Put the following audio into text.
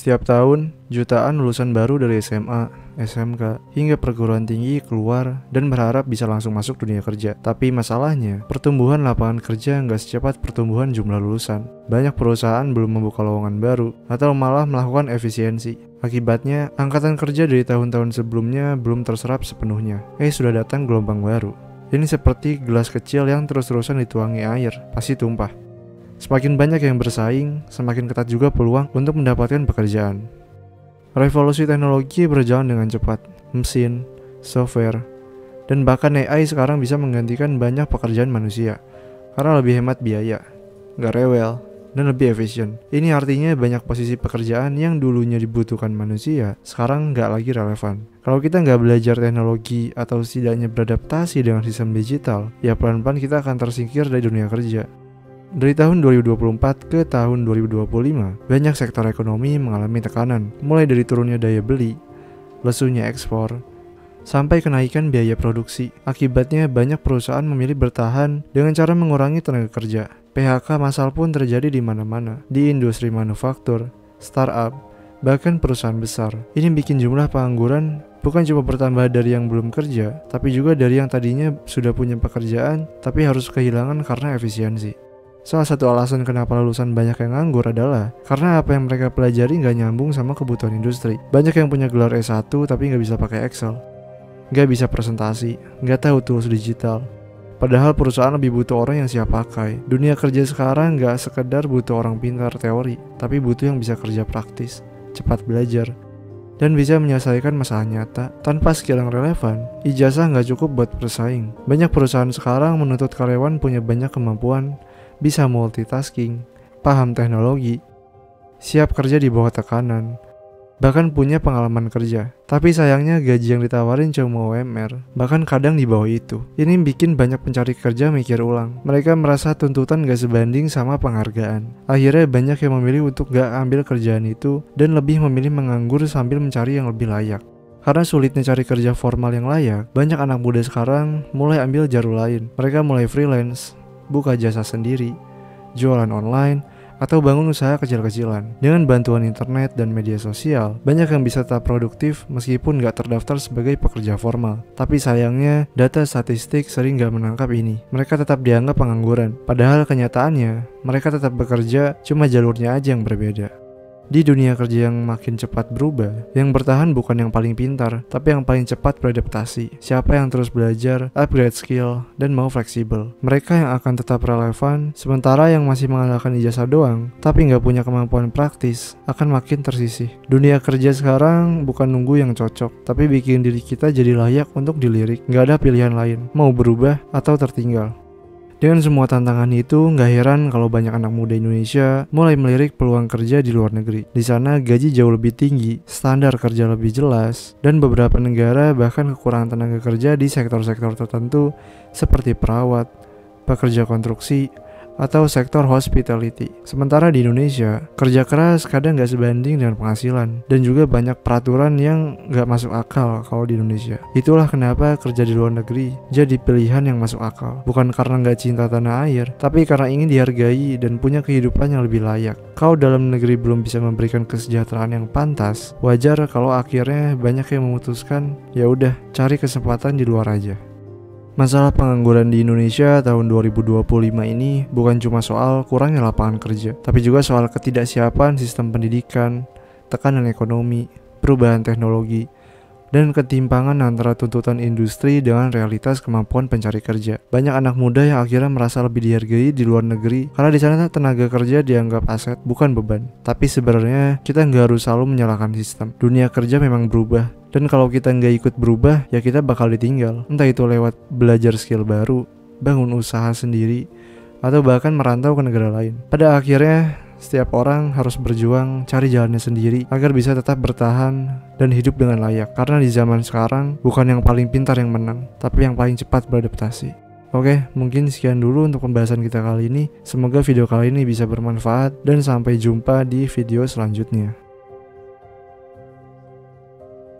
Setiap tahun, jutaan lulusan baru dari SMA, SMK, hingga perguruan tinggi keluar dan berharap bisa langsung masuk dunia kerja. Tapi masalahnya, pertumbuhan lapangan kerja nggak secepat pertumbuhan jumlah lulusan. Banyak perusahaan belum membuka lowongan baru, atau malah melakukan efisiensi. Akibatnya, angkatan kerja dari tahun-tahun sebelumnya belum terserap sepenuhnya. Sudah datang gelombang baru. Ini seperti gelas kecil yang terus-terusan dituangi air, pasti tumpah. Semakin banyak yang bersaing, semakin ketat juga peluang untuk mendapatkan pekerjaan. Revolusi teknologi berjalan dengan cepat. Mesin, software, dan bahkan AI sekarang bisa menggantikan banyak pekerjaan manusia karena lebih hemat biaya, gak rewel, dan lebih efisien. Ini artinya banyak posisi pekerjaan yang dulunya dibutuhkan manusia sekarang gak lagi relevan. Kalau kita nggak belajar teknologi atau setidaknya beradaptasi dengan sistem digital, ya pelan-pelan kita akan tersingkir dari dunia kerja. Dari tahun 2024 ke tahun 2025, banyak sektor ekonomi mengalami tekanan, mulai dari turunnya daya beli, lesunya ekspor, sampai kenaikan biaya produksi. Akibatnya banyak perusahaan memilih bertahan dengan cara mengurangi tenaga kerja. PHK massal pun terjadi di mana-mana, di industri manufaktur, startup, bahkan perusahaan besar. Ini bikin jumlah pengangguran bukan cuma bertambah dari yang belum kerja, tapi juga dari yang tadinya sudah punya pekerjaan, tapi harus kehilangan karena efisiensi. Salah satu alasan kenapa lulusan banyak yang nganggur adalah karena apa yang mereka pelajari nggak nyambung sama kebutuhan industri. Banyak yang punya gelar S1 tapi nggak bisa pakai Excel, nggak bisa presentasi, nggak tahu tools digital. Padahal perusahaan lebih butuh orang yang siap pakai. Dunia kerja sekarang nggak sekedar butuh orang pintar teori, tapi butuh yang bisa kerja praktis, cepat belajar, dan bisa menyelesaikan masalah nyata tanpa skill yang relevan. Ijazah nggak cukup buat bersaing. Banyak perusahaan sekarang menuntut karyawan punya banyak kemampuan, bisa multitasking, paham teknologi, siap kerja di bawah tekanan, bahkan punya pengalaman kerja. Tapi sayangnya gaji yang ditawarin cuma UMR, bahkan kadang di bawah itu. Ini bikin banyak pencari kerja mikir ulang. Mereka merasa tuntutan gak sebanding sama penghargaan. Akhirnya banyak yang memilih untuk gak ambil kerjaan itu dan lebih memilih menganggur sambil mencari yang lebih layak. Karena sulitnya cari kerja formal yang layak, banyak anak muda sekarang mulai ambil jalur lain. Mereka mulai freelance, buka jasa sendiri, jualan online, atau bangun usaha kecil-kecilan. Dengan bantuan internet dan media sosial, banyak yang bisa tetap produktif meskipun gak terdaftar sebagai pekerja formal. Tapi sayangnya, data statistik sering gak menangkap ini. Mereka tetap dianggap pengangguran, padahal kenyataannya, mereka tetap bekerja, cuma jalurnya aja yang berbeda. Di dunia kerja yang makin cepat berubah, yang bertahan bukan yang paling pintar, tapi yang paling cepat beradaptasi. Siapa yang terus belajar, upgrade skill, dan mau fleksibel. Mereka yang akan tetap relevan, sementara yang masih mengandalkan ijazah doang, tapi nggak punya kemampuan praktis, akan makin tersisih. Dunia kerja sekarang bukan nunggu yang cocok, tapi bikin diri kita jadi layak untuk dilirik. Nggak ada pilihan lain, mau berubah atau tertinggal. Dengan semua tantangan itu, nggak heran kalau banyak anak muda Indonesia mulai melirik peluang kerja di luar negeri. Di sana gaji jauh lebih tinggi, standar kerja lebih jelas, dan beberapa negara bahkan kekurangan tenaga kerja di sektor-sektor tertentu seperti perawat, pekerja konstruksi, atau sektor hospitality. Sementara di Indonesia, kerja keras kadang gak sebanding dengan penghasilan, dan juga banyak peraturan yang gak masuk akal kalau di Indonesia. Itulah kenapa kerja di luar negeri jadi pilihan yang masuk akal. Bukan karena gak cinta tanah air, tapi karena ingin dihargai dan punya kehidupan yang lebih layak. Kalau dalam negeri belum bisa memberikan kesejahteraan yang pantas, wajar kalau akhirnya banyak yang memutuskan, ya udah cari kesempatan di luar aja. Masalah pengangguran di Indonesia tahun 2025 ini bukan cuma soal kurangnya lapangan kerja, tapi juga soal ketidaksiapan sistem pendidikan, tekanan ekonomi, perubahan teknologi, dan ketimpangan antara tuntutan industri dengan realitas kemampuan pencari kerja. Banyak anak muda yang akhirnya merasa lebih dihargai di luar negeri karena di sana tenaga kerja dianggap aset, bukan beban. Tapi sebenarnya kita nggak harus selalu menyalahkan sistem. Dunia kerja memang berubah. Dan kalau kita nggak ikut berubah, ya kita bakal ditinggal. Entah itu lewat belajar skill baru, bangun usaha sendiri, atau bahkan merantau ke negara lain. Pada akhirnya, setiap orang harus berjuang cari jalannya sendiri agar bisa tetap bertahan dan hidup dengan layak. Karena di zaman sekarang, bukan yang paling pintar yang menang, tapi yang paling cepat beradaptasi. Oke, mungkin sekian dulu untuk pembahasan kita kali ini. Semoga video kali ini bisa bermanfaat dan sampai jumpa di video selanjutnya.